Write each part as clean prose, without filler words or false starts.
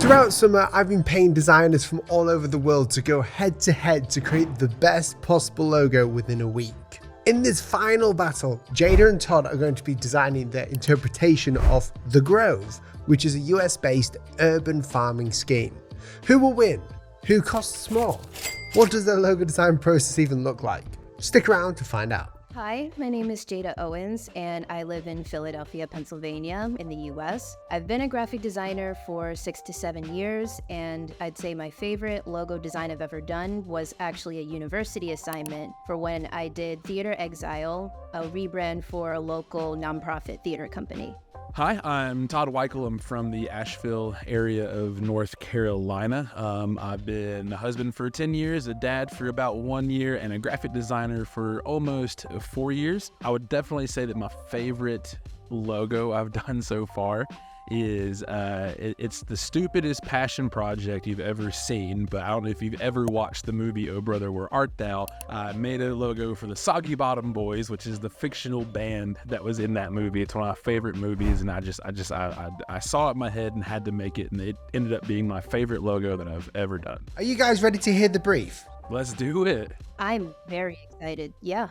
Throughout summer, I've been paying designers from all over the world to go head to head to create the best possible logo within a week. In this final battle, Jada and Todd are going to be designing their interpretation of The Grove, which is a US-based urban farming scheme. Who will win? Who costs more? What does their logo design process even look like? Stick around to find out. Hi, my name is Jada Owens, and I live in Philadelphia, Pennsylvania, in the US. I've been a graphic designer for 6 to 7 years, and I'd say my favorite logo design I've ever done was actually a university assignment for when I did Theater Exile, a rebrand for a local nonprofit theater company. Hi, I'm Todd. I'm from the Asheville area of North Carolina. I've been a husband for 10 years, a dad for about 1 year, and a graphic designer for almost 4 years. I would definitely say that my favorite logo I've done so far is it's the stupidest passion project you've ever seen, but I don't know if you've ever watched the movie Oh Brother Where Art Thou. I made a logo for the Soggy Bottom Boys, which is the fictional band that was in that movie. It's one of my favorite movies, and I saw it in my head and had to make it, and it ended up being my favorite logo that I've ever done. Are you guys ready to hear the brief? Let's do it. I'm very excited, yeah.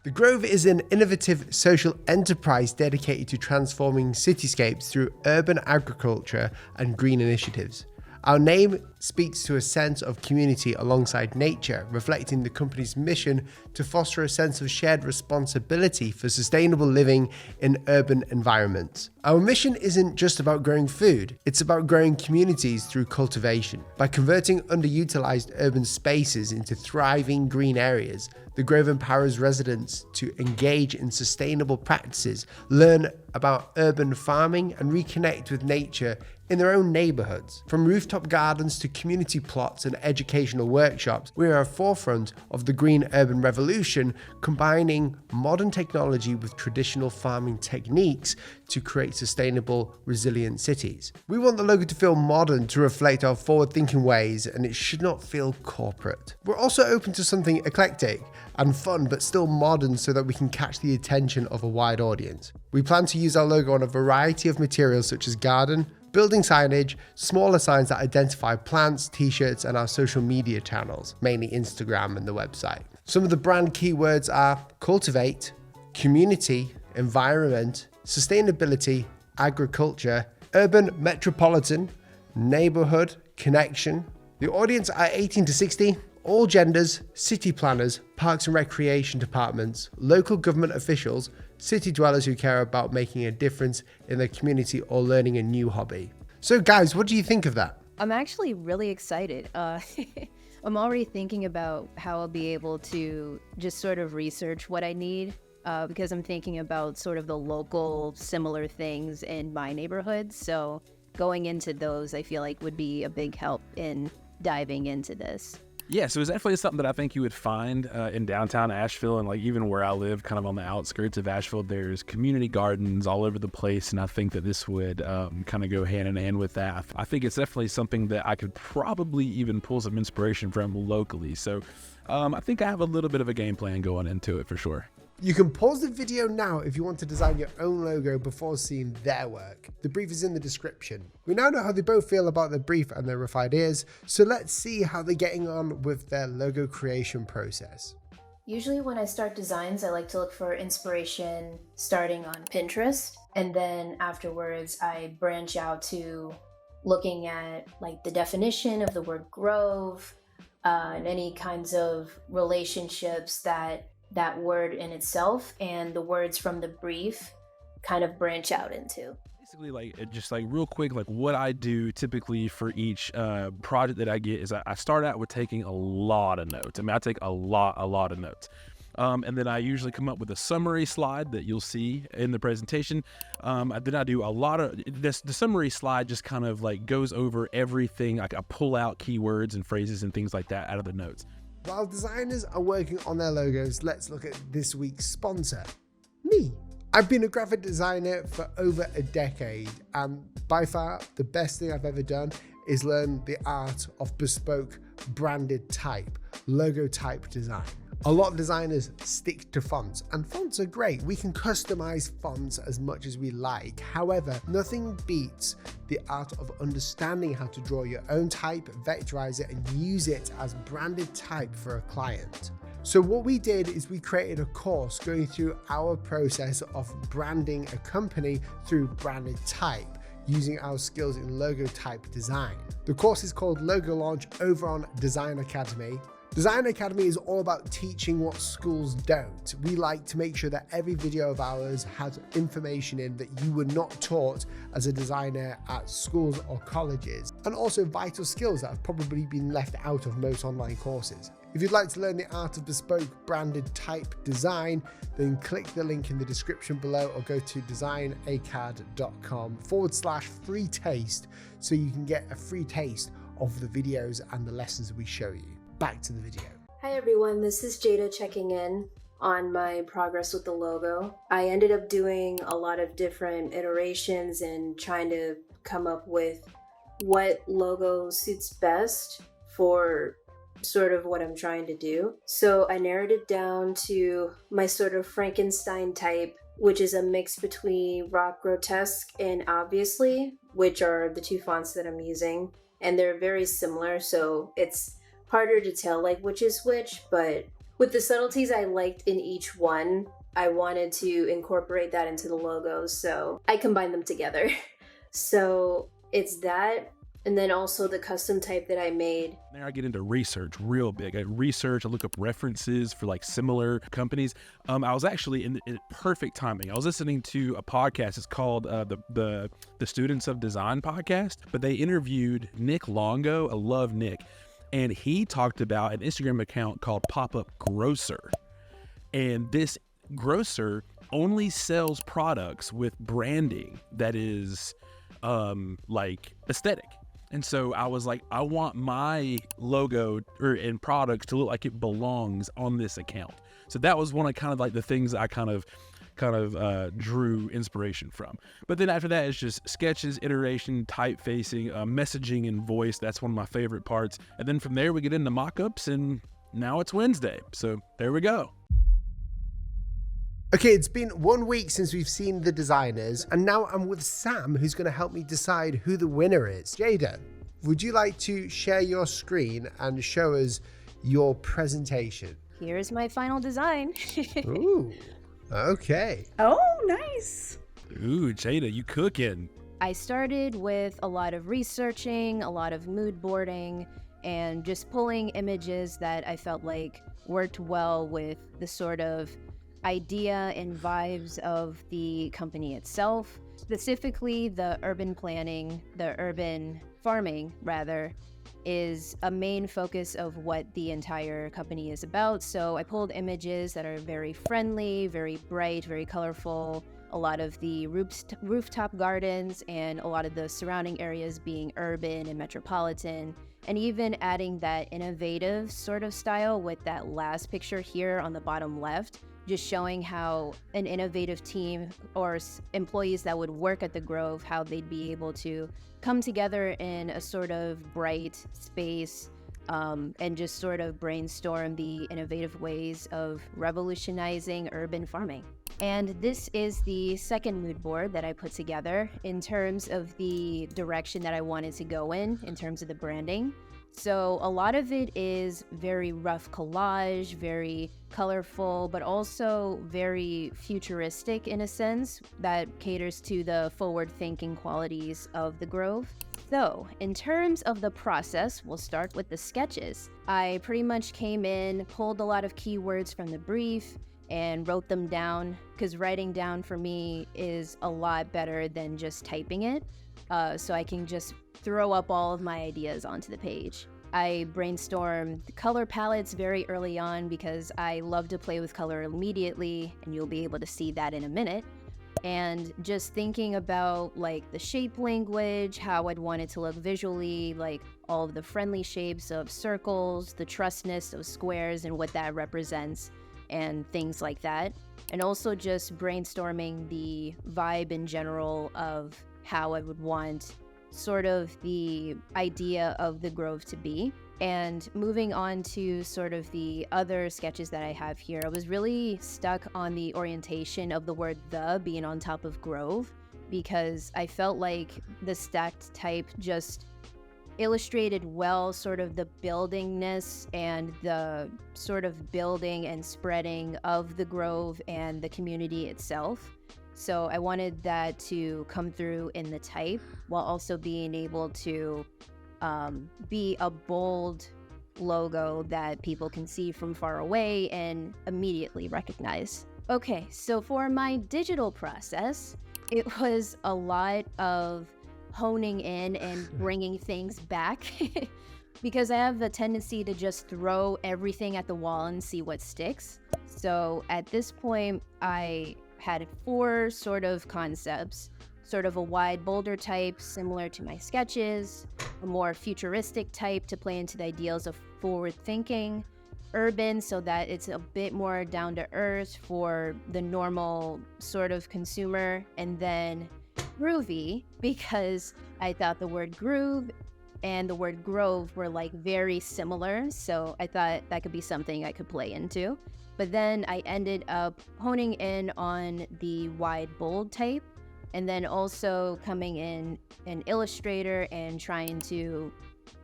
The Grove is an innovative social enterprise dedicated to transforming cityscapes through urban agriculture and green initiatives. Our name speaks to a sense of community alongside nature, reflecting the company's mission to foster a sense of shared responsibility for sustainable living in urban environments. Our mission isn't just about growing food, it's about growing communities through cultivation. By converting underutilized urban spaces into thriving green areas, the Grove empowers residents to engage in sustainable practices, learn about urban farming, and reconnect with nature in their own neighborhoods. From rooftop gardens to community plots and educational workshops, we are at the forefront of the green urban revolution, combining modern technology with traditional farming techniques to create sustainable, resilient cities. We want the logo to feel modern, to reflect our forward-thinking ways, and it should not feel corporate. We're also open to something eclectic and fun, but still modern, so that we can catch the attention of a wide audience. We plan to use our logo on a variety of materials such as garden, building signage, smaller signs that identify plants, t-shirts, and our social media channels, mainly Instagram and the website. Some of the brand keywords are cultivate, community, environment, sustainability, agriculture, urban metropolitan, neighborhood, connection. The audience are 18 to 60, all genders, city planners, parks and recreation departments, local government officials, city dwellers who care about making a difference in their community or learning a new hobby. So guys, what do you think of that? I'm actually really excited. I'm already thinking about how I'll be able to just sort of research what I need, because I'm thinking about sort of the local similar things in my neighborhood. So going into those, I feel like would be a big help in diving into this. Yeah, so it's definitely something that I think you would find in downtown Asheville, and like even where I live, kind of on the outskirts of Asheville, there's community gardens all over the place, and I think that this would kind of go hand in hand with that. I think it's definitely something that I could probably even pull some inspiration from locally. So I think I have a little bit of a game plan going into it for sure. You can pause the video now if you want to design your own logo before seeing their work. The brief is in the description. We now know how they both feel about the brief and their rough ideas, so let's see how they're getting on with their logo creation process. Usually when I start designs, I like to look for inspiration starting on Pinterest, and then afterwards I branch out to looking at like the definition of the word grove, and any kinds of relationships that word in itself and the words from the brief kind of branch out into. Basically, like just like real quick, like what I do typically for each project that I get is I start out with taking a lot of notes. I mean, I take a lot of notes. And then I usually come up with a summary slide that you'll see in the presentation. Then I do a lot of this. The summary slide just kind of like goes over everything. Like I pull out keywords and phrases and things like that out of the notes. While designers are working on their logos, let's look at this week's sponsor, me. I've been a graphic designer for over a decade, and by far the best thing I've ever done is learn the art of bespoke branded type, Logotype design. A lot of designers stick to fonts, and fonts are great. We can customize fonts as much as we like. However, nothing beats the art of understanding how to draw your own type, vectorize it, and use it as branded type for a client. So what we did is we created a course going through our process of branding a company through branded type, using our skills in logotype design. The course is called Logo Launch over on Design Academy. Design Academy is all about teaching what schools don't. We like to make sure that every video of ours has information in that you were not taught as a designer at schools or colleges, and also vital skills that have probably been left out of most online courses. If you'd like to learn the art of bespoke branded type design, then click the link in the description below or go to designacad.com/free taste so you can get a free taste of the videos and the lessons we show you. Back to the video. Hi everyone, this is Jada checking in on my progress with the logo. I ended up doing a lot of different iterations and trying to come up with what logo suits best for sort of what I'm trying to do. So I narrowed it down to my sort of Frankenstein type, which is a mix between Rock Grotesque and Obviously, which are the two fonts that I'm using. And they're very similar, so it's harder to tell like which is which, but with the subtleties I liked in each one, I wanted to incorporate that into the logo, so I combined them together. So it's that, and then also the custom type that I made. There I get into research real big. I look up references for like similar companies. I was actually in perfect timing. I was listening to a podcast. It's called the Students of Design podcast, but they interviewed Nick Longo. I love Nick. And he talked about an Instagram account called Pop-Up Grocer. And this grocer only sells products with branding that is like aesthetic. And so I was like, I want my logo and products to look like it belongs on this account. So that was one of kind of like the things I kind of drew inspiration from. But then after that, it's just sketches, iteration, typefacing, messaging, and voice. That's one of my favorite parts. And then from there, we get into mockups, and now it's Wednesday. So there we go. Okay, it's been 1 week since we've seen the designers, and now I'm with Sam, who's going to help me decide who the winner is. Jada, would you like to share your screen and show us your presentation? Here's my final design. Ooh. Okay. Oh, nice. Ooh, Jada, you cooking. I started with a lot of researching, a lot of mood boarding, and just pulling images that I felt like worked well with the sort of idea and vibes of the company itself. Specifically, the urban farming rather, is a main focus of what the entire company is about. So I pulled images that are very friendly, very bright, very colorful, a lot of the rooftop gardens and a lot of the surrounding areas being urban and metropolitan, and even adding that innovative sort of style with that last picture here on the bottom left, just showing how an innovative team or employees that would work at the Grove, how they'd be able to come together in a sort of bright space and just sort of brainstorm the innovative ways of revolutionizing urban farming. And this is the second mood board that I put together in terms of the direction that I wanted to go in terms of the branding. So a lot of it is very rough collage, very colorful, but also very futuristic in a sense that caters to the forward-thinking qualities of the Grove. So in terms of the process, we'll start with the sketches. I pretty much came in, pulled a lot of keywords from the brief, and wrote them down, because writing down for me is a lot better than just typing it. So I can just throw up all of my ideas onto the page. I brainstormed the color palettes very early on because I love to play with color immediately, and you'll be able to see that in a minute. And just thinking about like the shape language, how I'd want it to look visually, like all of the friendly shapes of circles, the trustness of squares and what that represents, and things like that. And also just brainstorming the vibe in general of how I would want sort of the idea of the Grove to be. And moving on to sort of the other sketches that I have here, I was really stuck on the orientation of the word the being on top of Grove, because I felt like the stacked type just illustrated well sort of the buildingness and the sort of building and spreading of the Grove and the community itself. So I wanted that to come through in the type while also being able to be a bold logo that people can see from far away and immediately recognize. Okay, so for my digital process, it was a lot of honing in and bringing things back because I have a tendency to just throw everything at the wall and see what sticks. So at this point, I had 4 sort of concepts, sort of a wide boulder type similar to my sketches, a more futuristic type to play into the ideals of forward thinking, urban so that it's a bit more down to earth for the normal sort of consumer, and then groovy because I thought the word groove and the word grove were like very similar, so I thought that could be something I could play into. But then I ended up honing in on the wide bold type, and then also coming in an Illustrator and trying to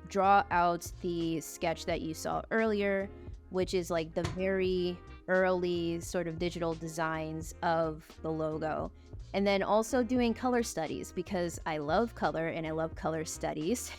draw out the sketch that you saw earlier, which is like the very early sort of digital designs of the logo. And then also doing color studies because I love color and I love color studies.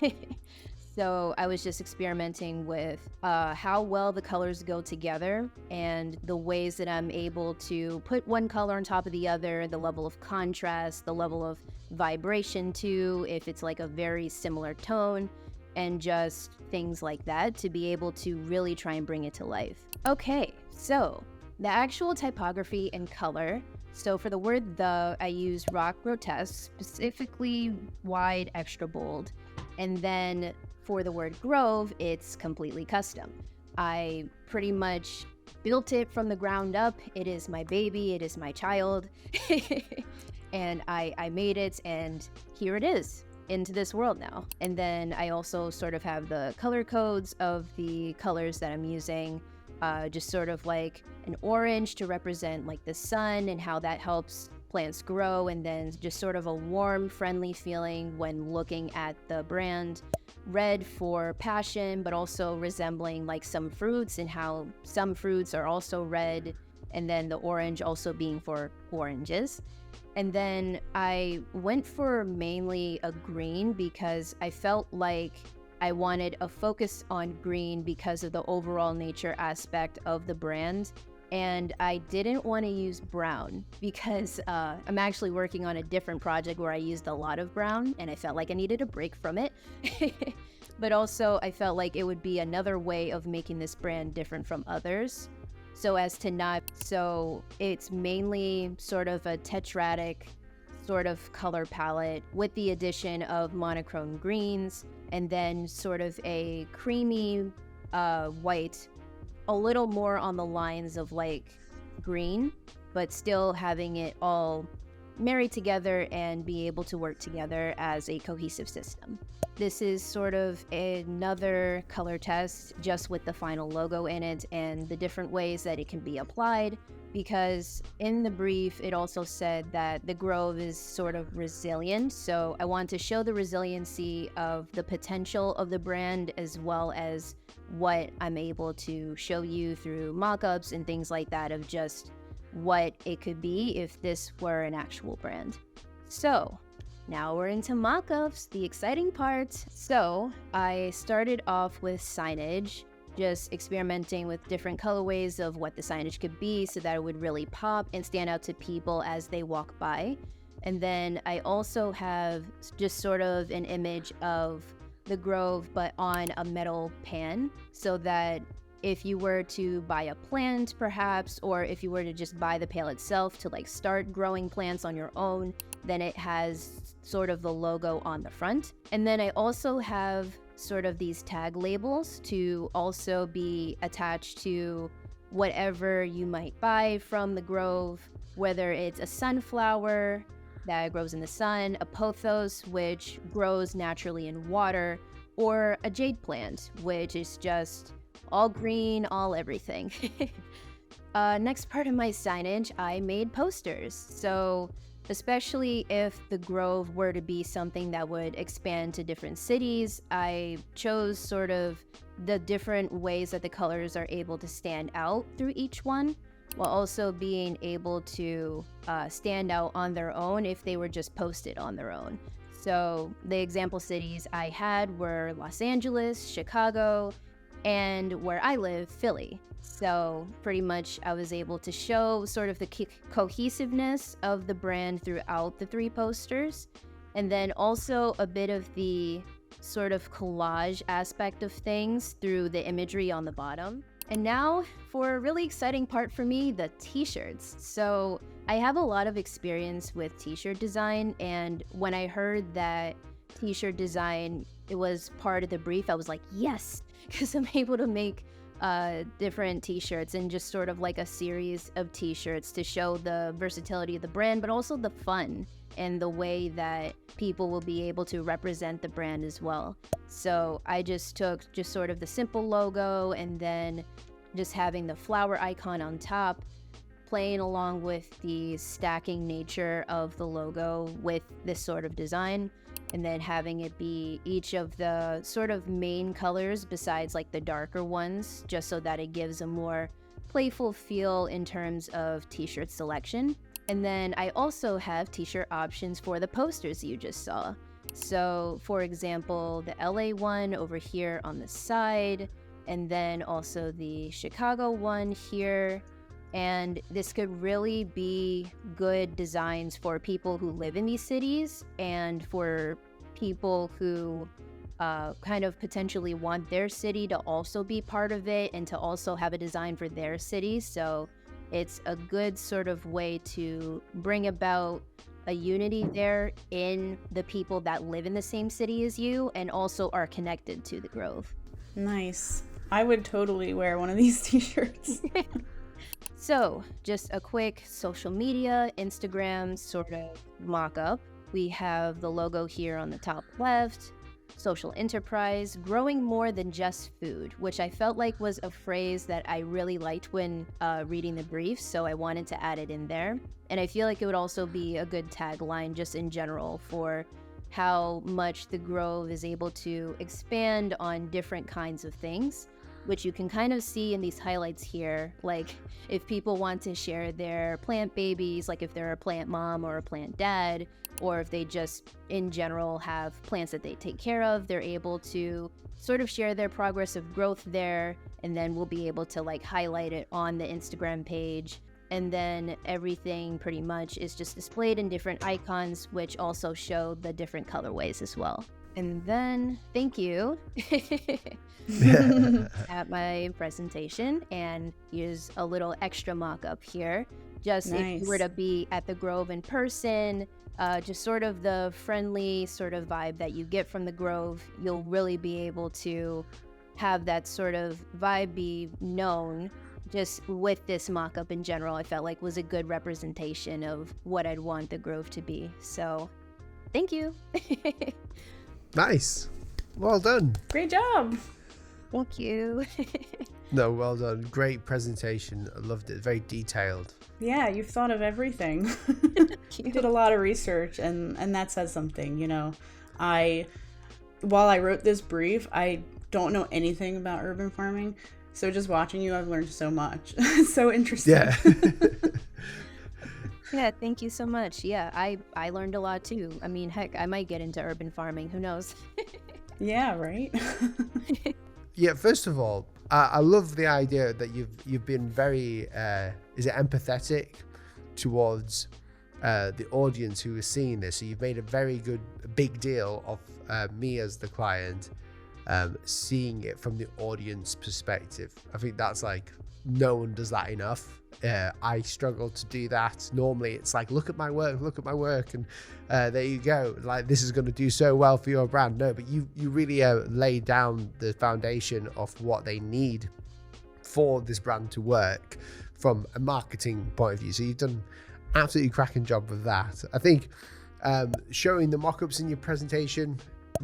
So I was just experimenting with how well the colors go together and the ways that I'm able to put one color on top of the other, the level of contrast, the level of vibration too, if it's like a very similar tone, and just things like that to be able to really try and bring it to life. Okay, so the actual typography and color. So for the word the, I use rock grotesque, specifically wide, extra bold. And then for the word grove, it's completely custom. I pretty much built it from the ground up. It is my baby, it is my child. And I made it, and here it is into this world now. And then I also sort of have the color codes of the colors that I'm using, just sort of like an orange to represent like the sun and how that helps plants grow, and then just sort of a warm, friendly feeling when looking at the brand. Red for passion, but also resembling like some fruits and how some fruits are also red, and then the orange also being for oranges. And then I went for mainly a green because I felt like I wanted a focus on green because of the overall nature aspect of the brand. And I didn't want to use brown because I'm actually working on a different project where I used a lot of brown and I felt like I needed a break from it. But also I felt like it would be another way of making this brand different from others. So it's mainly sort of a tetradic sort of color palette with the addition of monochrome greens and then sort of a creamy white, a little more on the lines of like green, but still having it all marry together and be able to work together as a cohesive system. This is sort of another color test just with the final logo in it and the different ways that it can be applied, because in the brief it also said that the Grove is sort of resilient, so I want to show the resiliency of the potential of the brand as well as what I'm able to show you through mock-ups and things like that of just what it could be if this were an actual brand. So now we're into mock-ups, the exciting part. So I started off with signage, just experimenting with different colorways of what the signage could be so that it would really pop and stand out to people as they walk by. And then I also have just sort of an image of the Grove but on a metal pan, so that if you were to buy a plant perhaps, or if you were to just buy the pail itself to like start growing plants on your own, then it has sort of the logo on the front. And then I also have sort of these tag labels to also be attached to whatever you might buy from the Grove, whether it's a sunflower, that grows in the sun, a pothos, which grows naturally in water, or a jade plant, which is just all green, all everything. Next part of my signage, I made posters. So especially if the grove were to be something that would expand to different cities, I chose sort of the different ways that the colors are able to stand out through each one, while also being able to stand out on their own if they were just posted on their own. So the example cities I had were Los Angeles, Chicago, and where I live, Philly. So pretty much I was able to show sort of the cohesiveness of the brand throughout the 3 posters, and then also a bit of the sort of collage aspect of things through the imagery on the bottom. And now for a really exciting part for me, the t-shirts. So I have a lot of experience with t-shirt design, and when I heard that t-shirt design, it was part of the brief, I was like, yes, because I'm able to make different t-shirts and just sort of like a series of t-shirts to show the versatility of the brand, but also the fun and the way that people will be able to represent the brand as well. So I just took just sort of the simple logo and then just having the flower icon on top, playing along with the stacking nature of the logo with this sort of design, and then having it be each of the sort of main colors besides like the darker ones, just so that it gives a more playful feel in terms of t-shirt selection. And then I also have t-shirt options for the posters you just saw. So for example, the LA one over here on the side, and then also the Chicago one here. And this could really be good designs for people who live in these cities and for people who kind of potentially want their city to also be part of it and to also have a design for their city. So it's a good sort of way to bring about a unity there in the people that live in the same city as you and also are connected to the Grove. Nice. I would totally wear one of these t-shirts. So, just a quick social media, Instagram sort of mock-up. We have the logo here on the top left, social enterprise, growing more than just food, which I felt like was a phrase that I really liked when reading the brief, so I wanted to add it in there. And I feel like it would also be a good tagline just in general for how much the Grove is able to expand on different kinds of things, which you can kind of see in these highlights here. Like if people want to share their plant babies, like if they're a plant mom or a plant dad, or if they just in general have plants that they take care of, they're able to sort of share their progress of growth there, and then we'll be able to like highlight it on the Instagram page. And then everything pretty much is just displayed in different icons, which also show the different colorways as well. And then, thank you at my presentation. And here's a little extra mock-up here. Just Nice. If you were to be at the Grove in person, just sort of the friendly sort of vibe that you get from the Grove, you'll really be able to have that sort of vibe be known just with this mock-up in general. I felt like was a good representation of what I'd want the Grove to be. So, thank you. Nice. Well done. Great job. Thank you. No, well done. Great presentation. I loved it. Very detailed. Yeah, you've thought of everything. You did a lot of research, and that says something, you know. While I wrote this brief, I don't know anything about urban farming, so just watching you, I've learned so much. It's so interesting. Yeah. Yeah, thank you so much. Yeah, I learned a lot too. I mean, heck, I might get into urban farming. Who knows? Yeah, right? Yeah, first of all, I love the idea that you've been very empathetic towards the audience who is seeing this. So you've made a very good big deal of me as the client seeing it from the audience perspective. I think that's like, no one does that enough. I struggle to do that. Normally it's like, look at my work, and there you go, like this is going to do so well for your brand. No, but you really laid down the foundation of what they need for this brand to work from a marketing point of view. So you've done absolutely cracking job with that. I think Showing the mock-ups in your presentation,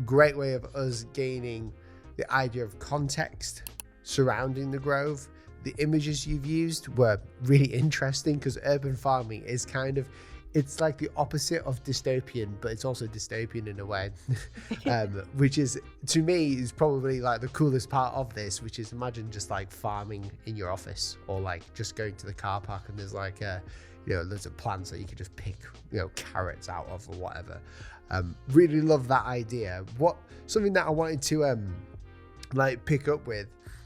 great way of us gaining the idea of context surrounding the grove. The images you've used were really interesting because urban farming is kind of, it's like the opposite of dystopian, but it's also dystopian in a way, which is, to me, is probably like the coolest part of this, which is imagine just like farming in your office, or like just going to the car park and there's like loads of plants that you could just pick, carrots out of or whatever. Really love that idea. Something that I wanted to pick up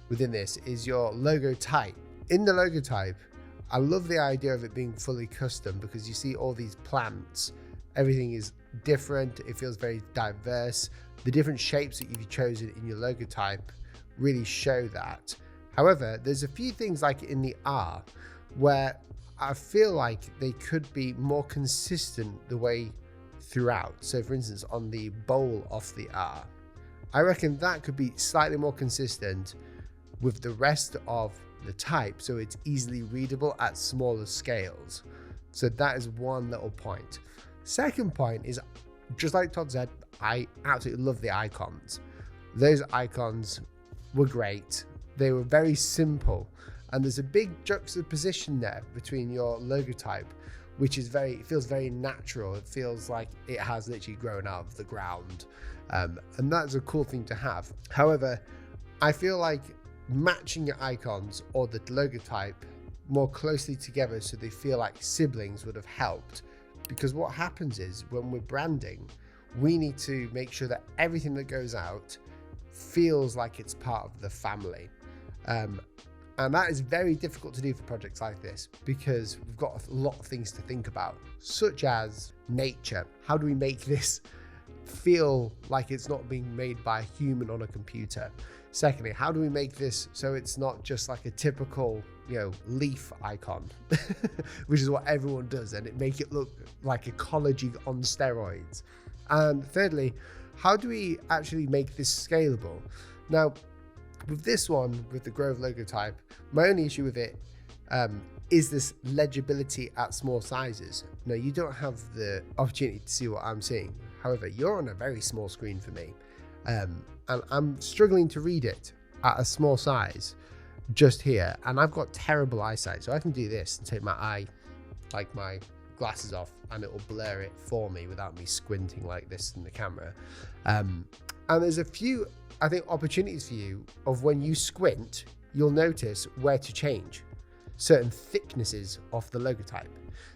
within this is your logotype. In the logotype, I love the idea of it being fully custom because you see all these plants, everything is different, it feels very diverse. The different shapes that you've chosen in your logotype really show that. However, there's a few things like in the R where I feel like they could be more consistent the way throughout. So for instance, on the bowl of the R, I reckon that could be slightly more consistent with the rest of the type, so it's easily readable at smaller scales. So that is one little point. Second point is, just like Todd said, I absolutely love the icons. Those icons were great. They were very simple, and there's a big juxtaposition there between your logotype, which is it feels very natural. It feels like it has literally grown out of the ground, and that's a cool thing to have. However, I feel like matching your icons or the logotype more closely together so they feel like siblings would have helped, because what happens is when we're branding, we need to make sure that everything that goes out feels like it's part of the family, and that is very difficult to do for projects like this because we've got a lot of things to think about, such as nature. How do we make this feel like it's not being made by a human on a computer? Secondly, how do we make this so it's not just like a typical, leaf icon, which is what everyone does, and it make it look like ecology on steroids? And thirdly, how do we actually make this scalable? Now, with this one, with the Grove logotype, my only issue with it is this legibility at small sizes. Now, you don't have the opportunity to see what I'm seeing. However, you're on a very small screen for me. And I'm struggling to read it at a small size just here, and I've got terrible eyesight, so I can do this and take my glasses off and it will blur it for me without me squinting like this in the camera. And there's a few, I think, opportunities for you of when you squint, you'll notice where to change certain thicknesses of the logotype.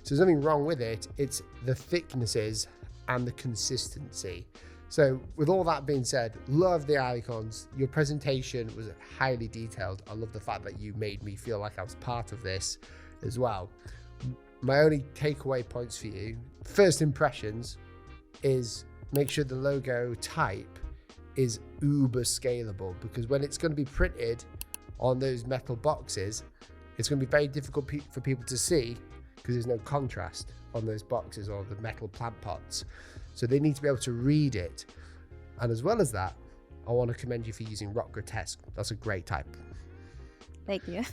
So there's nothing wrong with it, it's the thicknesses and the consistency. So with all that being said, love the icons. Your presentation was highly detailed. I love the fact that you made me feel like I was part of this as well. My only takeaway points for you, first impressions, is make sure the logo type is uber scalable, because when it's going to be printed on those metal boxes, it's going to be very difficult for people to see because there's no contrast on those boxes or the metal plant pots. So they need to be able to read it. And as well as that, I want to commend you for using Rock Grotesque. That's a great type. Thank you.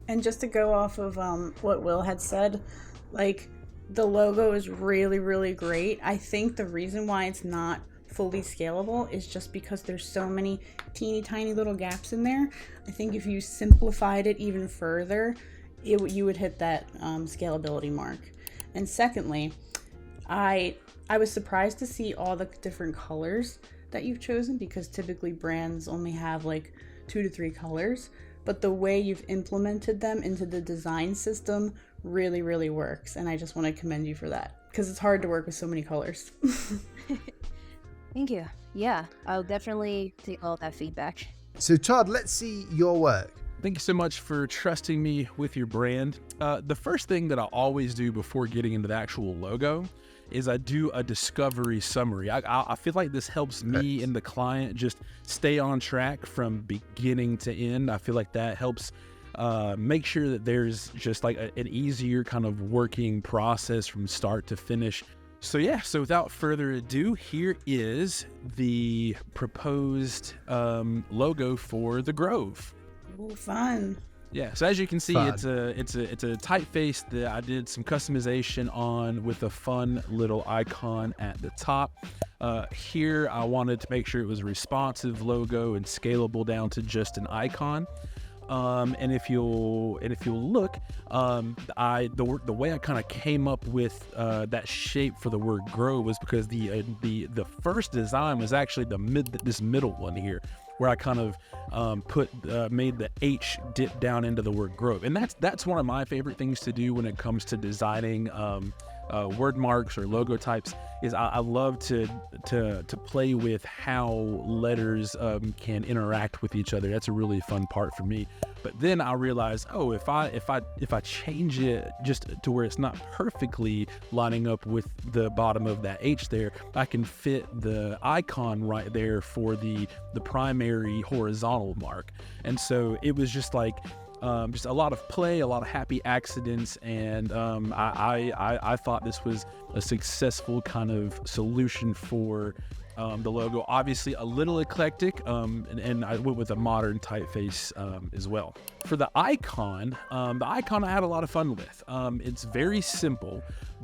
And just to go off of what Will had said, like, the logo is really, really great. I think the reason why it's not fully scalable is just because there's so many teeny tiny little gaps in there. I think if you simplified it even further, you would hit that scalability mark. And secondly, I was surprised to see all the different colors that you've chosen, because typically brands only have like 2 to 3 colors, but the way you've implemented them into the design system really, really works. And I just want to commend you for that, because it's hard to work with so many colors. Thank you. Yeah, I'll definitely take all that feedback. So Todd, let's see your work. Thank you so much for trusting me with your brand. The first thing that I always do before getting into the actual logo is I do a discovery summary. I feel like this helps me and the client just stay on track from beginning to end. I feel like that helps make sure that there's just like an easier kind of working process from start to finish. So yeah, so without further ado, here is the proposed logo for the Grove. Oh, fun. Yeah, so as you can see, Fun. it's a typeface that I did some customization on with a fun little icon at the top. Here, I wanted to make sure it was a responsive logo and scalable down to just an icon. And if you'll look, the way I kind of came up with that shape for the word grow was because the first design was actually this middle one here, where I kind of made the H dip down into the word grove. And that's one of my favorite things to do when it comes to designing word marks or logotypes. Is I love to play with how letters can interact with each other. That's a really fun part for me. But then I realized, if I change it just to where it's not perfectly lining up with the bottom of that H there, I can fit the icon right there for the primary horizontal mark. And so it was just like just a lot of play, a lot of happy accidents, and I thought this was a successful kind of solution for the logo. Obviously a little eclectic, and I went with a modern typeface as well. For the icon I had a lot of fun with. It's very simple,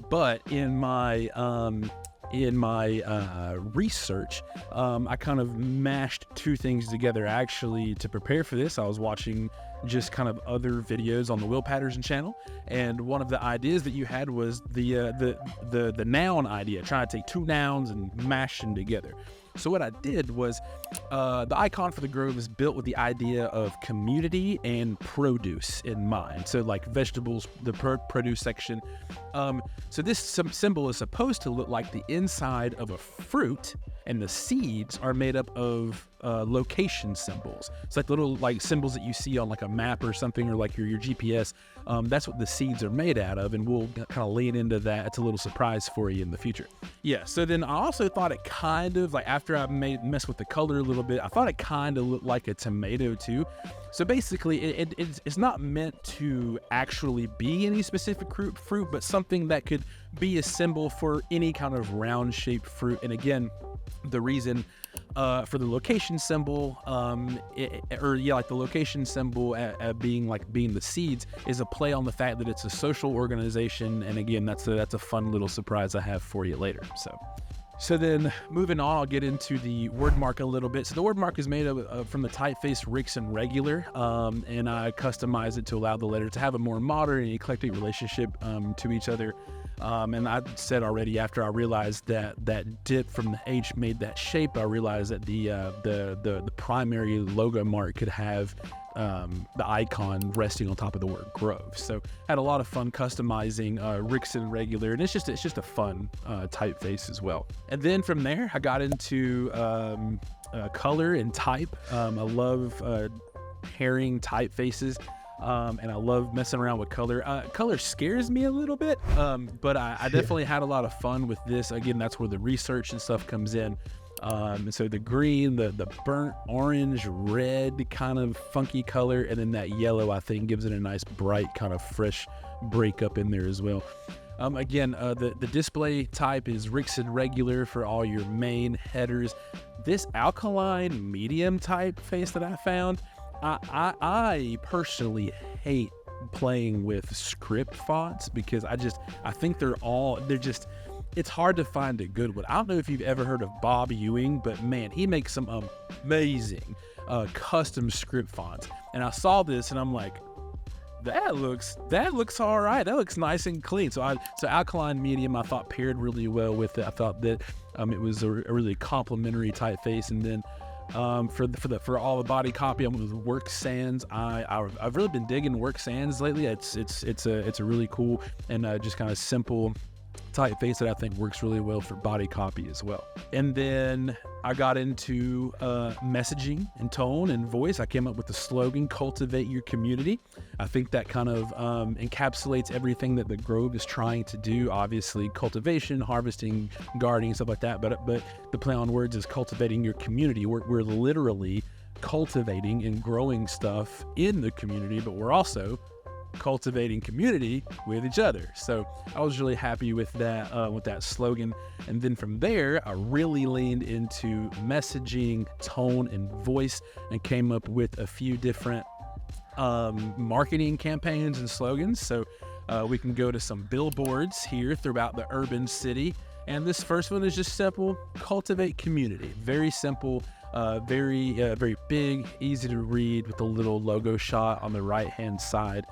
but in my research, I kind of mashed two things together. Actually, to prepare for this, I was watching just kind of other videos on the Will Patterson channel, and one of the ideas that you had was the noun idea, trying to take two nouns and mash them together. So what I did was, the icon for the grove is built with the idea of community and produce in mind. So like vegetables, the produce section. So this symbol is supposed to look like the inside of a fruit, and the seeds are made up of location symbols. It's like little symbols that you see on like a map or something, or like your GPS. That's what the seeds are made out of, and we'll kind of lean into that. It's a little surprise for you in the future. Yeah, so then I also thought it kind of, like, after I messed with the color a little bit, I thought it kind of looked like a tomato too. So basically, it's not meant to actually be any specific fruit, but something that could be a symbol for any kind of round-shaped fruit. And again, the reason for the location symbol, the location symbol being the seeds, is a play on the fact that it's a social organization. And again, that's a fun little surprise I have for you later. So then moving on, I'll get into the word mark a little bit. So the word mark is made from the typeface Rickson Regular, and I customized it to allow the letter to have a more modern and eclectic relationship to each other. And I said already, after I realized that dip from the H made that shape, I realized that the primary logo mark could have the icon resting on top of the word grove. So had a lot of fun customizing Rickson Regular, and it's just a fun typeface as well. And then from there, I got into color and type. I love pairing typefaces. And I love messing around with color. Color scares me a little bit, but I definitely had a lot of fun with this. Again, that's where the research and stuff comes in. And so the green, the burnt orange, red kind of funky color, and then that yellow, I think, gives it a nice bright kind of fresh breakup in there as well. Again, the display type is Rickson Regular for all your main headers. This alkaline medium typeface that I found, I personally hate playing with script fonts because I think it's hard to find a good one. I don't know if you've ever heard of Bob Ewing, but man, he makes some amazing custom script fonts. And I saw this and I'm like, that looks all right. That looks nice and clean. So alkaline medium, I thought paired really well with it. I thought that it was a really complimentary typeface. And then for all the body copy, I'm with Work Sans. I've really been digging Work Sans lately. It's a really cool and just kind of simple typeface that I think works really well for body copy as well. And then I got into messaging and tone and voice. I came up with the slogan, cultivate your community. I think that kind of encapsulates everything that the Grove is trying to do. Obviously, cultivation, harvesting, gardening, stuff like that. But the play on words is cultivating your community. We're literally cultivating and growing stuff in the community, but we're also cultivating community with each other. So I was really happy with that slogan. And then from there, I really leaned into messaging, tone, and voice, and came up with a few different marketing campaigns and slogans. So we can go to some billboards here throughout the urban city. And this first one is just simple: cultivate community. Very simple, very big, easy to read with a little logo shot on the right-hand side.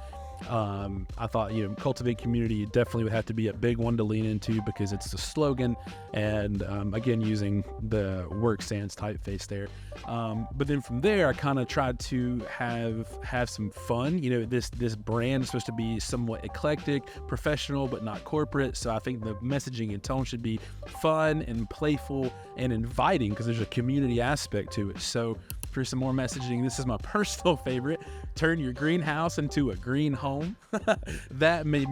I thought, cultivate community definitely would have to be a big one to lean into because it's the slogan, and again, using the work sans typeface there. But then from there, I kind of tried to have some fun. This brand is supposed to be somewhat eclectic, professional, but not corporate. So I think the messaging and tone should be fun and playful and inviting because there's a community aspect to it. So for some more messaging, this is my personal favorite: turn your greenhouse into a green home. that made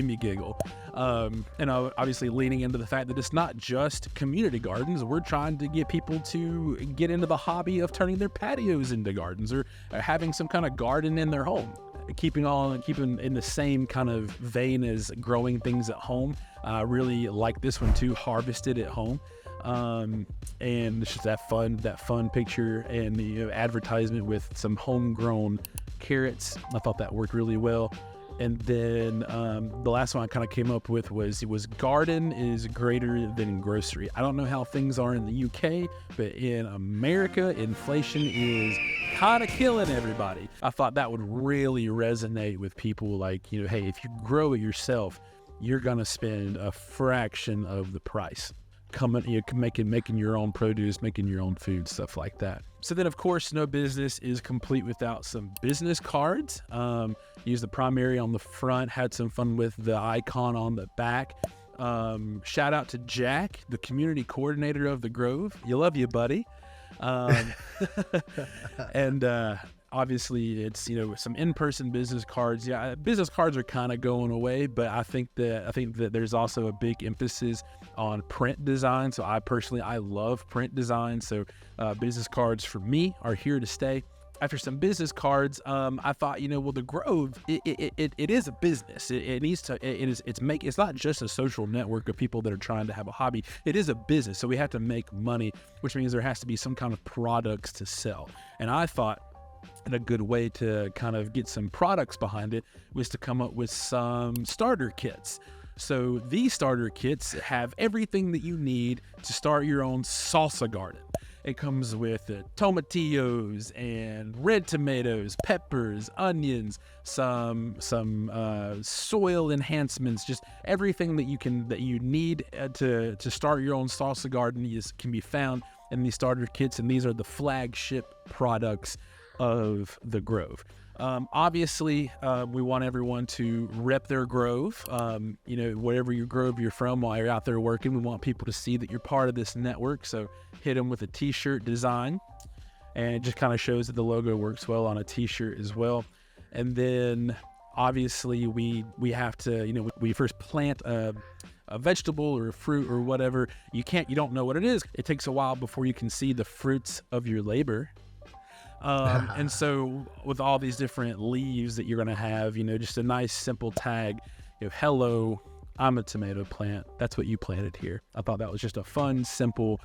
me giggle. And obviously leaning into the fact that it's not just community gardens. We're trying to get people to get into the hobby of turning their patios into gardens, or having some kind of garden in their home. Keeping in the same kind of vein as growing things at home. I really like this one too: harvested at home. And it's just that fun picture and the advertisement with some homegrown carrots. I thought that worked really well. And then the last one I kind of came up with was garden is greater than grocery. I don't know how things are in the UK, but in America, inflation is kind of killing everybody. I thought that would really resonate with people. Like, hey, if you grow it yourself, you're gonna spend a fraction of the price. Making your own produce, making your own food, stuff like that. So then, of course, no business is complete without some business cards. Used the primary on the front, had some fun with the icon on the back. Shout out to Jack, the community coordinator of the Grove. You love you, buddy. And obviously, it's some in-person business cards. Yeah, business cards are kind of going away, but I think that there's also a big emphasis on print design. So I love print design. So business cards for me are here to stay. After some business cards, I thought, the Grove, it is a business. It's not just a social network of people that are trying to have a hobby. It is a business. So we have to make money, which means there has to be some kind of products to sell. And I thought, and a good way to kind of get some products behind it was to come up with some starter kits. So these starter kits have everything that you need to start your own salsa garden. It comes with tomatillos and red tomatoes, peppers, onions, some soil enhancements, just everything that you need to start your own salsa garden can be found in these starter kits, and these are the flagship products of the Grove. Obviously, we want everyone to rep their Grove. Whatever your Grove you're from, while you're out there working, we want people to see that you're part of this network. So hit them with a t-shirt design, and it just kind of shows that the logo works well on a t-shirt as well. And then obviously we have to, we first plant a vegetable or a fruit or whatever. You don't know what it is. It takes a while before you can see the fruits of your labor. And so with all these different leaves that you're going to have, just a nice simple tag, hello, I'm a tomato plant. That's what you planted here. I thought that was just a fun, simple,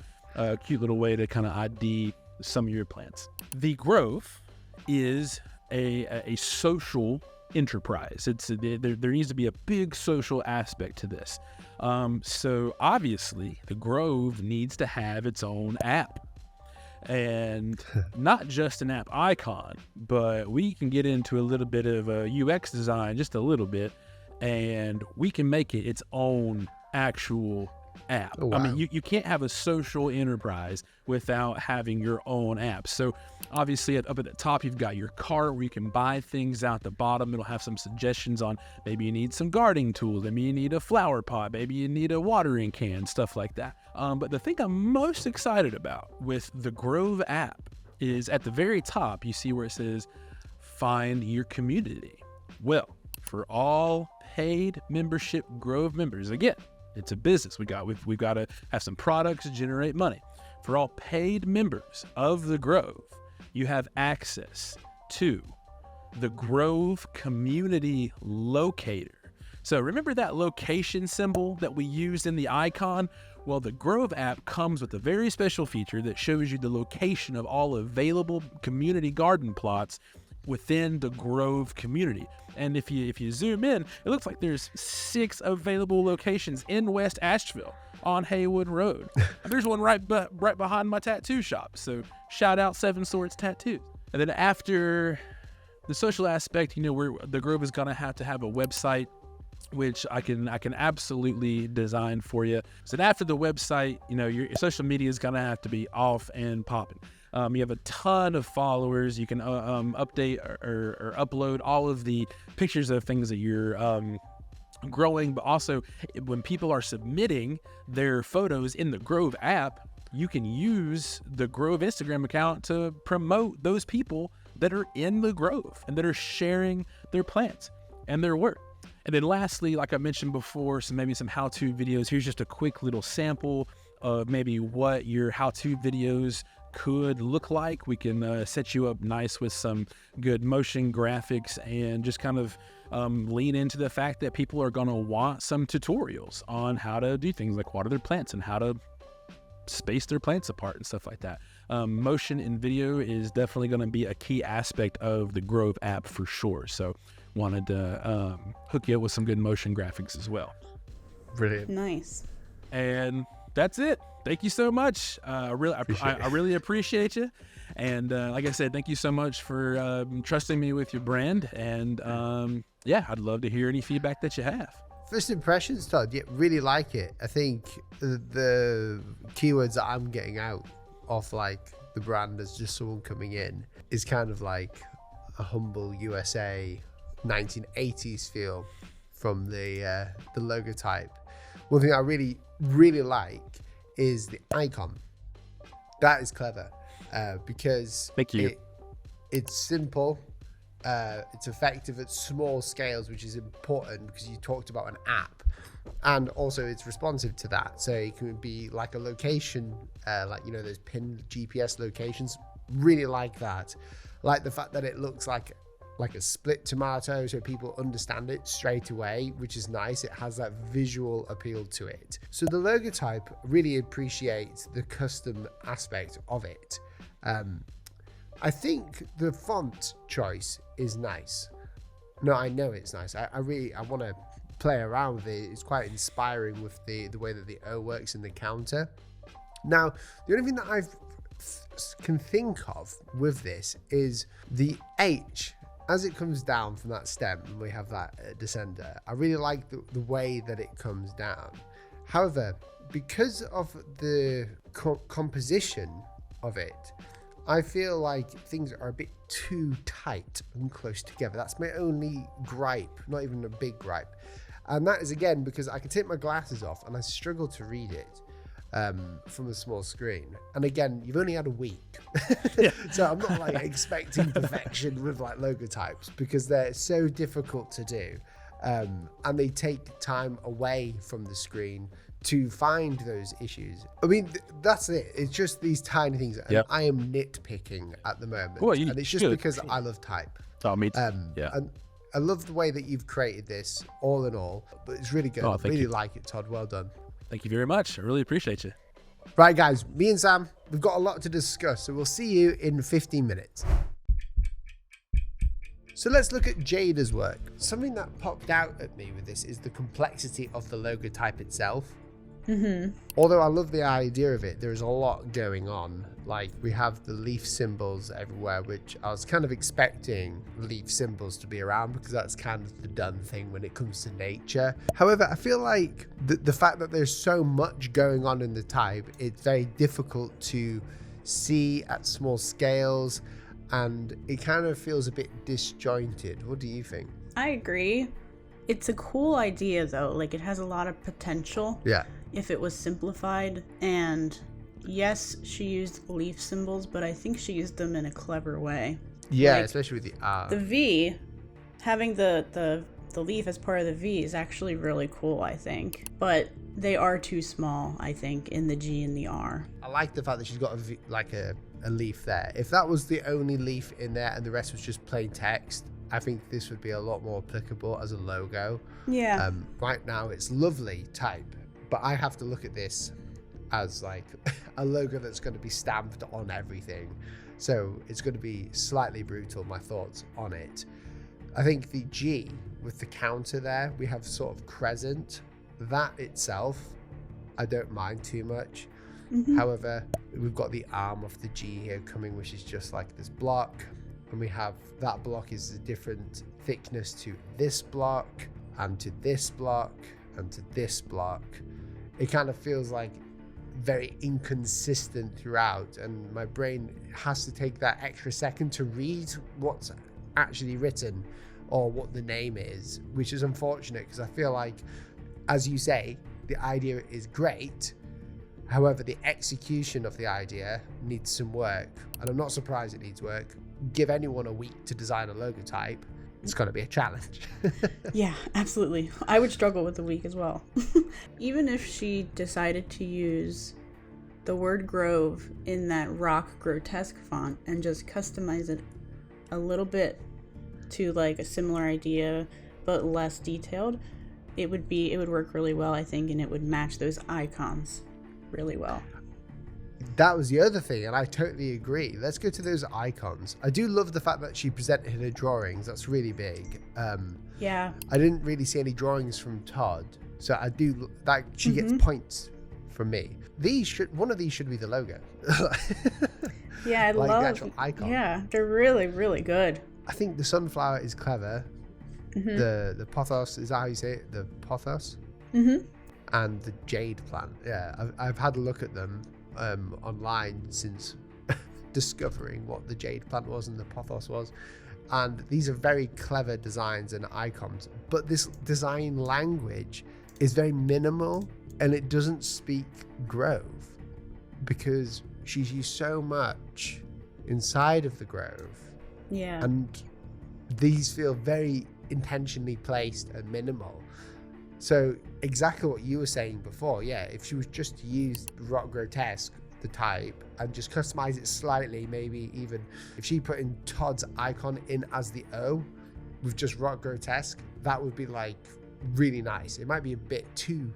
cute little way to kind of ID some of your plants. The Grove is a social enterprise. There needs to be a big social aspect to this. So obviously the Grove needs to have its own app. And not just an app icon, but we can get into a little bit of a UX design, just a little bit, and we can make it its own actual app. Oh, wow. I mean, you can't have a social enterprise without having your own app. So obviously up at the top, you've got your cart where you can buy things. Out the bottom, it'll have some suggestions on maybe you need some gardening tools, maybe you need a flower pot, maybe you need a watering can, stuff like that. But the thing I'm most excited about with the Grove app is at the very top, you see where it says, find your community. Well, for all paid membership Grove members, again, it's a business. We've got to have some products to generate money. For all paid members of the Grove, you have access to the Grove Community Locator. So remember that location symbol that we used in the icon? Well, the Grove app comes with a very special feature that shows you the location of all available community garden plots within the Grove community. And if you zoom in, it looks like there's 6 available locations in West Asheville on Haywood Road. And there's one right behind my tattoo shop. So shout out Seven Swords Tattoos. And then after the social aspect, the Grove is gonna have to have a website, which I can absolutely design for you. So after the website, your social media is gonna have to be off and popping. You have a ton of followers. You can update or upload all of the pictures of things that you're growing, but also when people are submitting their photos in the Grove app, you can use the Grove Instagram account to promote those people that are in the Grove and that are sharing their plants and their work. And then lastly, like I mentioned before, maybe some how-to videos. Here's just a quick little sample of maybe what your how-to videos could look like. We can set you up nice with some good motion graphics and just kind of lean into the fact that people are going to want some tutorials on how to do things like water their plants and how to space their plants apart and stuff like that. Motion in video is definitely going to be a key aspect of the Grove app for sure. So wanted to hook you up with some good motion graphics as well. Brilliant. Nice. And that's it. Thank you so much. I really appreciate you. And like I said, thank you so much for trusting me with your brand. And I'd love to hear any feedback that you have. First impressions, Todd, really like it. I think the keywords that I'm getting out of like the brand as just someone coming in is kind of like a humble USA 1980s feel from the Logotype. One thing I really, really like is the icon. That is clever because thank you. It's simple. It's effective at small scales, which is important because you talked about an app, and also it's responsive to that. So it can be like a location, those pinned GPS locations. Really like that. Like the fact that it looks like a split tomato, so people understand it straight away, which is nice. It has that visual appeal to it. So the Logotype really appreciates the custom aspect of it. I think the font choice is nice. No, I know it's nice. I want to play around with it. It's quite inspiring with the way that the O works in the counter. Now, the only thing that I can think of with this is the H. As it comes down from that stem, and we have that descender, I really like the way that it comes down. However, because of the composition of it, I feel like things are a bit too tight and close together. That's my only gripe, not even a big gripe. And that is, again, because I can take my glasses off and I struggle to read it from a small screen. And again, you've only had a week. So I'm not like expecting perfection with like Logotypes because they're so difficult to do. And they take time away from the screen to find those issues. I mean, that's it. It's just these tiny things. And I am nitpicking at the moment. Well, and it's just because I love type. Oh, me too. And I love the way that you've created this, all in all. But it's really good. I really like it, Todd. Well done. Thank you very much. I really appreciate you. Right, guys, me and Sam, we've got a lot to discuss, so we'll see you in 15 minutes. So let's look at Jada's work. Something that popped out at me with this is the complexity of the Logotype itself. Although I love the idea of it, there's a lot going on. Like, we have the leaf symbols everywhere, which I was kind of expecting leaf symbols to be around because that's kind of the done thing when it comes to nature. However, I feel like the fact that there's so much going on in the type, it's very difficult to see at small scales, and it kind of feels a bit disjointed. What do you think? I agree. It's a cool idea, though. Like, it has a lot of potential. Yeah. If it was simplified. And yes, she used leaf symbols, but I think she used them in a clever way. Yeah, like, especially with the R. The V, having the leaf as part of the V is actually really cool, I think. But they are too small, I think, in the G and the R. I like the fact that she's got a leaf there. If that was the only leaf in there and the rest was just plain text, I think this would be a lot more applicable as a logo. Yeah. Right now, it's lovely type, but I have to look at this as like a logo that's going to be stamped on everything. So it's going to be slightly brutal, my thoughts on it. I think the G with the counter there, we have sort of crescent. That itself, I don't mind too much. However, we've got the arm of the G here coming, which is just like this block. And we have that block is a different thickness to this block and to this block and to this block. It kind of feels like very inconsistent throughout, and my brain has to take that extra second to read what's actually written or what the name is, which is unfortunate because I feel like, as you say, the idea is great. However, the execution of the idea needs some work, and I'm not surprised it needs work. Give anyone a week to design a logotype, it's going to be a challenge. Yeah, absolutely. I would struggle with the week as well. Even if she decided to use the word grove in that rock grotesque font and just customize it a little bit to like a similar idea but less detailed, it would work really well, I think, and it would match those icons really well. That was the other thing, and I totally agree. Let's go to those icons. I do love the fact that she presented her drawings. That's really big. Yeah. I didn't really see any drawings from Todd, so I do that. She gets points from me. One of these should be the logo. Yeah, I like love the actual icon. Yeah, they're really, really good. I think the sunflower is clever. The pothos, is that how you say it? The pothos? And the jade plant. Yeah, I've had a look at them online since discovering what the jade plant was and the pothos was, and these are very clever designs and icons, but this design language is very minimal and it doesn't speak grove because she's used so much inside of the grove. Yeah. And these feel very intentionally placed and minimal. So exactly what you were saying before, yeah, if she was just to use rock grotesque, the type, and just customize it slightly, maybe even if she put in Todd's icon in as the O with just rock grotesque, that would be like really nice. It might be a bit too,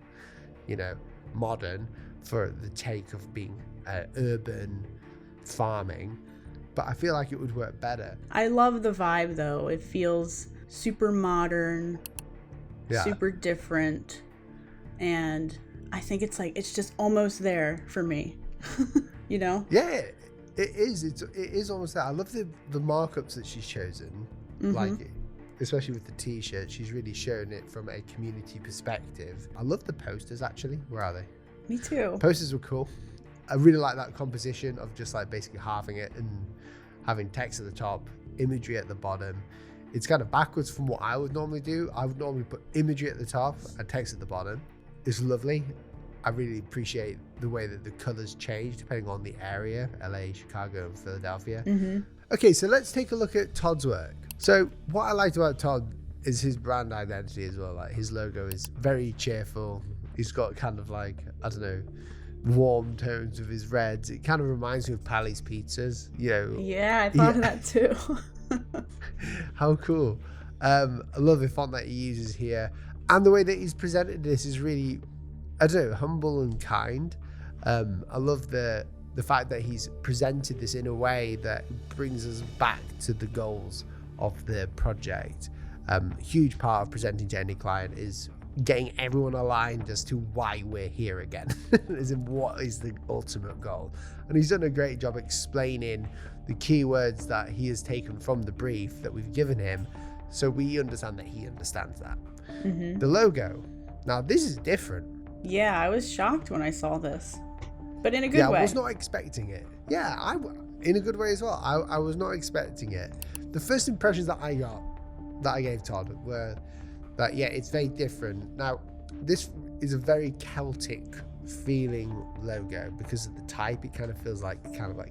modern for the take of being urban farming, but I feel like it would work better. I love the vibe though. It feels super modern. Yeah. Super different, and I think it's just almost there for me. Yeah, it is almost there. I love the markups that she's chosen, like especially with the t-shirt. She's really shown it from a community perspective. I love the posters actually. Where are they? Me too. Posters were cool. I really like that composition of just like basically halving it and having text at the top, imagery at the bottom. It's kind of backwards from what I would normally do. I would normally put imagery at the top and text at the bottom. It's lovely. I really appreciate the way that the colors change depending on the area, LA, Chicago, and Philadelphia. Okay, so let's take a look at Todd's work. So what I liked about Todd is his brand identity as well. Like his logo is very cheerful. He's got kind of like, I don't know, warm tones of his reds. It kind of reminds me of Pally's Pizzas, Yeah, I thought of that too. How cool. I love the font that he uses here, and the way that he's presented this is really, I don't know, humble and kind. I love the fact that he's presented this in a way that brings us back to the goals of the project. Huge part of presenting to any client is getting everyone aligned as to why we're here again, as in what is the ultimate goal. And he's done a great job explaining the keywords that he has taken from the brief that we've given him, so we understand that he understands that. The logo, now this is different. Yeah, I was shocked when I saw this, but in a good way. I was not expecting it. Yeah, in a good way as well. I was not expecting it. The first impressions that I gave Todd were that, yeah, it's very different. Now, this is a very Celtic feeling logo because of the type. It kind of feels like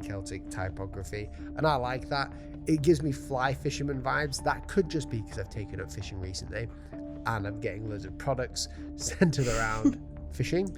Celtic typography, and I like that. It gives me fly fisherman vibes. That could just be because I've taken up fishing recently and I'm getting loads of products centered around fishing.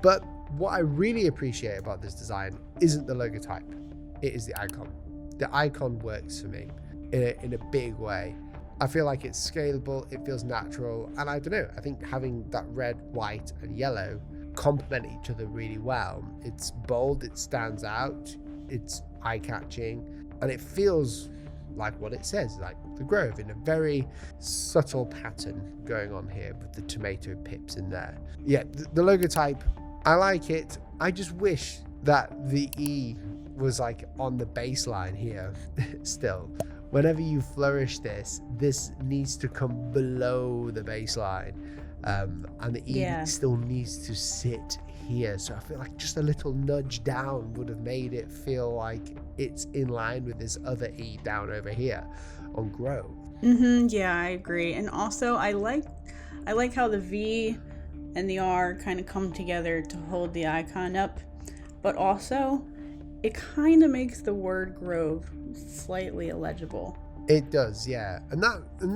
But what I really appreciate about this design isn't the logotype, it is the icon. The icon works for me in a big way. I feel like it's scalable, it feels natural, and I don't know, I think having that red, white and yellow complement each other really well. It's bold, it stands out, it's eye-catching, and it feels like what it says, like the Grove, in a very subtle pattern going on here with the tomato pips in there. Yeah, the logotype, I like it. I just wish that the E was like on the baseline here still. Whenever you flourish this needs to come below the baseline, and the E still needs to sit here. So I feel like just a little nudge down would have made it feel like it's in line with this other E down over here on Grove. Yeah, I agree. And also I like how the V and the R kind of come together to hold the icon up, but also it kind of makes the word Grove slightly illegible. It does, yeah. And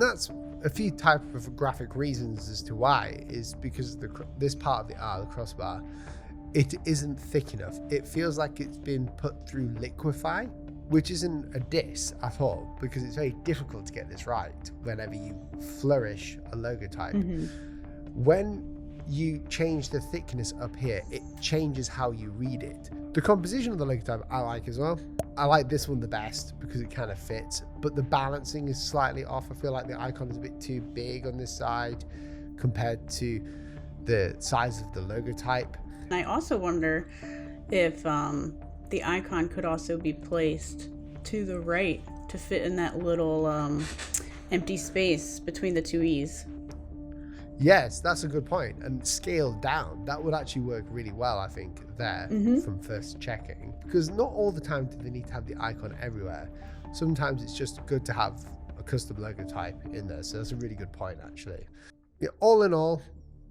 that's a few type of graphic reasons as to why, is because this part of the R, the crossbar, it isn't thick enough. It feels like it's been put through liquify, which isn't a diss at all, because it's very difficult to get this right whenever you flourish a logotype. When you change the thickness up here, it changes how you read it. The composition of the logotype I like as well. I like this one the best because it kind of fits, but the balancing is slightly off. I feel like the icon is a bit too big on this side compared to the size of the logotype. I also wonder if the icon could also be placed to the right to fit in that little empty space between the two E's. Yes, that's a good point. And scaled down, that would actually work really well, I think, there from first checking. Because not all the time do they need to have the icon everywhere. Sometimes it's just good to have a custom logotype in there. So that's a really good point, actually. Yeah, all in all,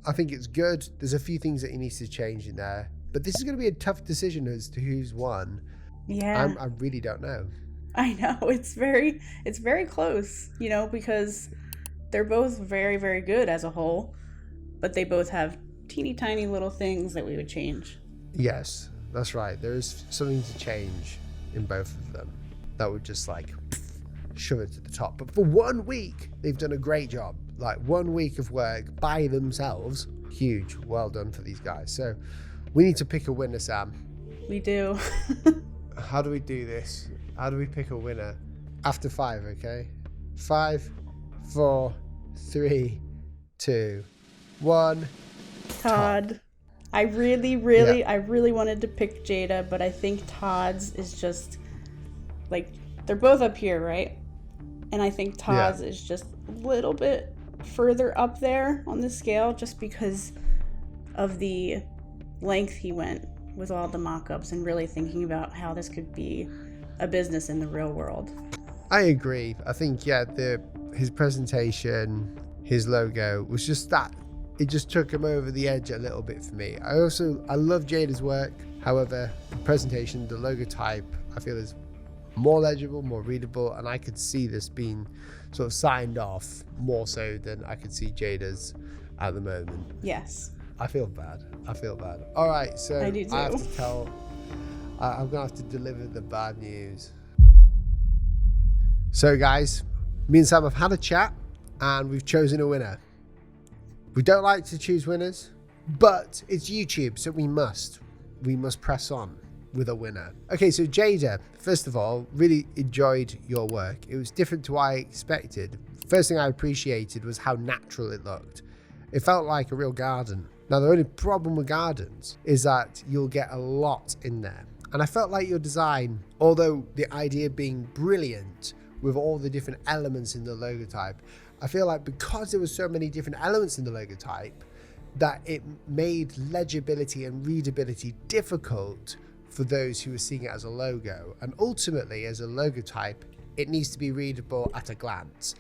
I think it's good. There's a few things that he needs to change in there. But this is going to be a tough decision as to who's won. Yeah. I really don't know. I know. It's very close, because they're both very, very good as a whole, but they both have teeny tiny little things that we would change. Yes, that's right. There is something to change in both of them that would just like shove it to the top. But for 1 week, they've done a great job. Like 1 week of work by themselves. Huge. Well done for these guys. So we need to pick a winner, Sam. We do. How do we do this? How do we pick a winner? After 5, okay? 5, 4, 3, 2, 1. Todd. I really wanted to pick Jada, but I think Todd's is just like, they're both up here, right? And I think Todd's is just a little bit further up there on the scale just because of the length he went with all the mock-ups and really thinking about how this could be a business in the real world. I agree. I think, his presentation, his logo was just that. It just took him over the edge a little bit for me. I love Jada's work. However, the presentation, the logotype, I feel is more legible, more readable, and I could see this being sort of signed off more so than I could see Jada's at the moment. Yes. I feel bad. All right, so I do too. I have to tell, I'm gonna have to deliver the bad news. So guys, me and Sam have had a chat and we've chosen a winner. We don't like to choose winners, but it's YouTube, so we must press on with a winner. Okay, so Jada, first of all, really enjoyed your work. It was different to what I expected. First thing I appreciated was how natural it looked. It felt like a real garden. Now, the only problem with gardens is that you'll get a lot in there. And I felt like your design, although the idea being brilliant with all the different elements in the logotype, I feel like because there were so many different elements in the logotype, that it made legibility and readability difficult for those who were seeing it as a logo. And ultimately, as a logotype, it needs to be readable at a glance.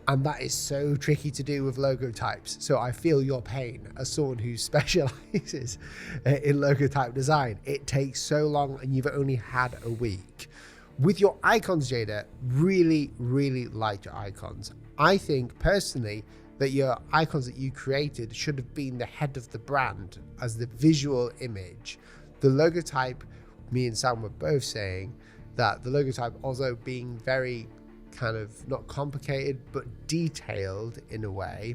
And that is so tricky to do with logotypes. So I feel your pain as someone who specializes in logotype design. It takes so long and you've only had a week. With your icons, Jada, really liked your icons. I think personally that your icons that you created should have been the head of the brand as the visual image. The logotype, me and Sam were both saying that the logotype also being very kind of not complicated but detailed in a way.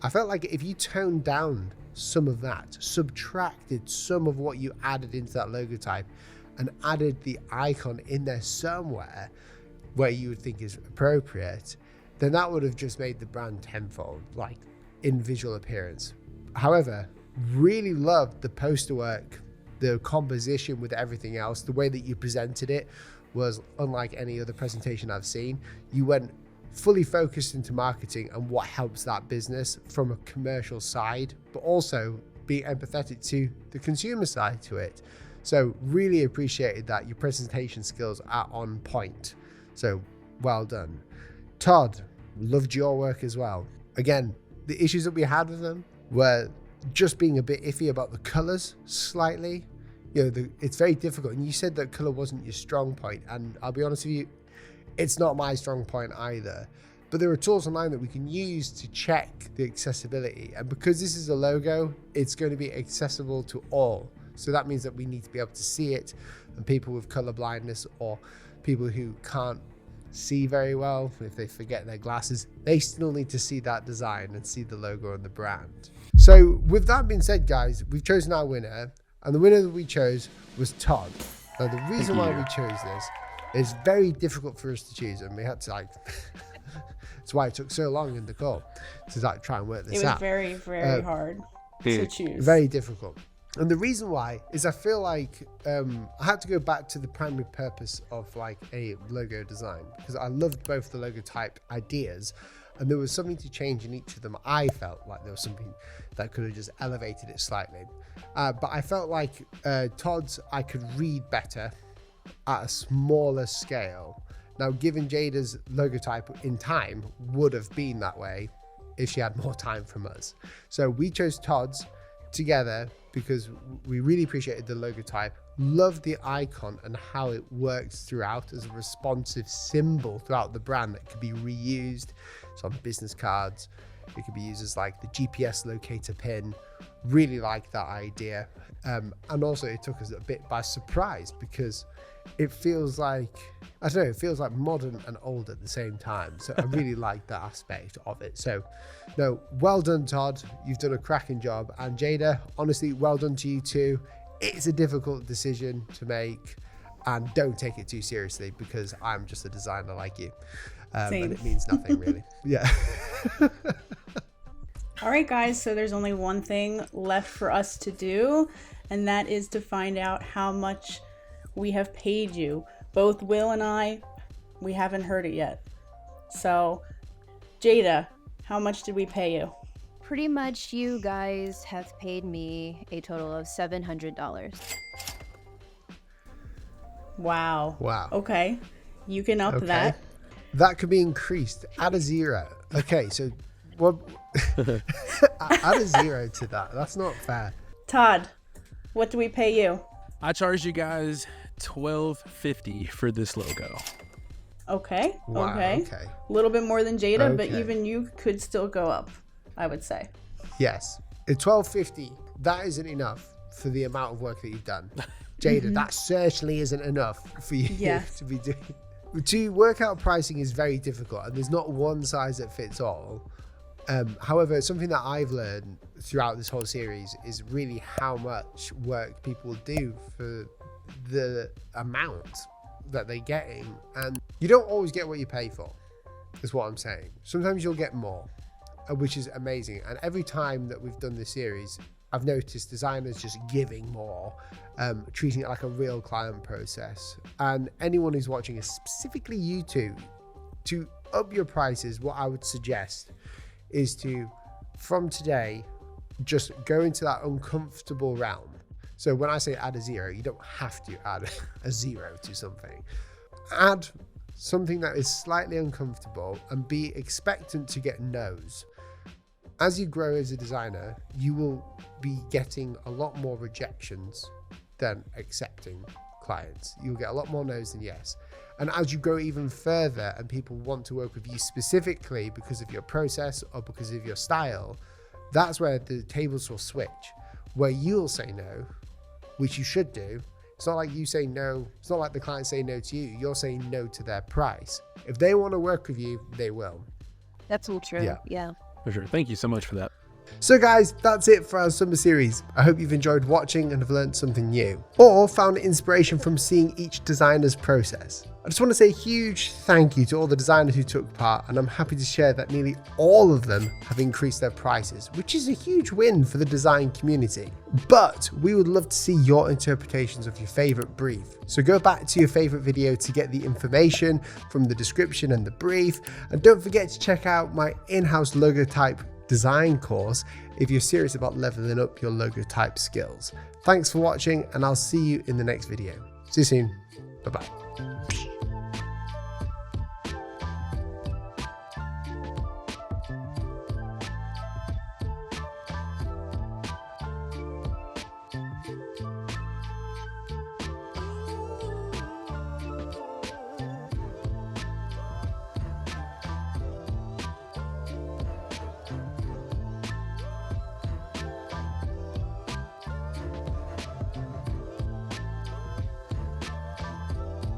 I felt like if you toned down some of that, subtracted some of what you added into that logotype and added the icon in there somewhere where you would think is appropriate, then that would have just made the brand tenfold, like in visual appearance. However, really loved the poster work, the composition with everything else. The way that you presented it was unlike any other presentation I've seen. You went fully focused into marketing and what helps that business from a commercial side, but also being empathetic to the consumer side to it. So really appreciated that. Your presentation skills are on point. So well done. Todd, loved your work as well. Again, the issues that we had with them were just being a bit iffy about the colors slightly. It's very difficult. And you said that color wasn't your strong point. And I'll be honest with you, it's not my strong point either. But there are tools online that we can use to check the accessibility. And because this is a logo, it's going to be accessible to all. So that means that we need to be able to see it. And people with color blindness or people who can't see very well, if they forget their glasses, they still need to see that design and see the logo and the brand. So with that being said, guys, we've chosen our winner. And the winner that we chose was Todd. Now, the reason why we chose this is very difficult for us to choose. And we had to that's why it took so long in the call to try and work this out. It was very, very hard to choose. Very difficult. And the reason why is I feel like I had to go back to the primary purpose of a logo design, because I loved both the Logotype ideas and there was something to change in each of them. I felt like there was something that could have just elevated it slightly. But I felt like Todd's I could read better at a smaller scale. Now, given Jada's Logotype in time would have been that way if she had more time from us. So we chose Todd's together because we really appreciated the Logotype, loved the icon and how it works throughout as a responsive symbol throughout the brand that could be reused. It's on business cards. It could be used as the GPS locator pin. Really like that idea. And also it took us a bit by surprise because it feels like, I don't know, it feels like modern and old at the same time. So I really like that aspect of it. So no, well done, Todd. You've done a cracking job. And Jada, honestly, well done to you too. It's a difficult decision to make and don't take it too seriously because I'm just a designer like you. And it means nothing really. Yeah. All right, guys, so there's only one thing left for us to do, and that is to find out how much we have paid you. Both Will and I, we haven't heard it yet. So, Jada, how much did we pay you? Pretty much you guys have paid me a total of $700. Wow. Wow. Okay. You can up that. That could be increased. Add a 0. Okay, so what? Add a 0 to that. That's not fair. Todd, what do we pay you? I charge you guys $12.50 for this logo. Okay. Wow, okay. A little bit more than Jada, but even you could still go up, I would say. Yes. At $12.50, that isn't enough for the amount of work that you've done. Jada, that certainly isn't enough for you to be doing. To work out pricing is very difficult, and there's not one size that fits all. However, something that I've learned throughout this whole series is really how much work people do for the amount that they're getting. And you don't always get what you pay for, is what I'm saying. Sometimes you'll get more, which is amazing. And every time that we've done this series, I've noticed designers just giving more, treating it like a real client process. And anyone who's watching, specifically you two, to up your prices, what I would suggest is to, from today, just go into that uncomfortable realm. So when I say add a 0, you don't have to add a 0 to something. Add something that is slightly uncomfortable and be expectant to get no's. As you grow as a designer, you will be getting a lot more rejections than accepting clients. You'll get a lot more no's than yes. And as you grow even further and people want to work with you specifically because of your process or because of your style, that's where the tables will switch, where you'll say no, which you should do. It's not like you say no. It's not like the client say no to you. You're saying no to their price. If they want to work with you, they will. That's all true. Yeah. For sure. Thank you so much for that. So guys, that's it for our summer series. I hope you've enjoyed watching and have learned something new, or found inspiration from seeing each designer's process. I just want to say a huge thank you to all the designers who took part, and I'm happy to share that nearly all of them have increased their prices, which is a huge win for the design community. But we would love to see your interpretations of your favorite brief. So go back to your favorite video to get the information from the description and the brief, and don't forget to check out my in-house Logotype design course if you're serious about leveling up your Logotype skills. Thanks for watching, and I'll see you in the next video. See you soon. Bye bye.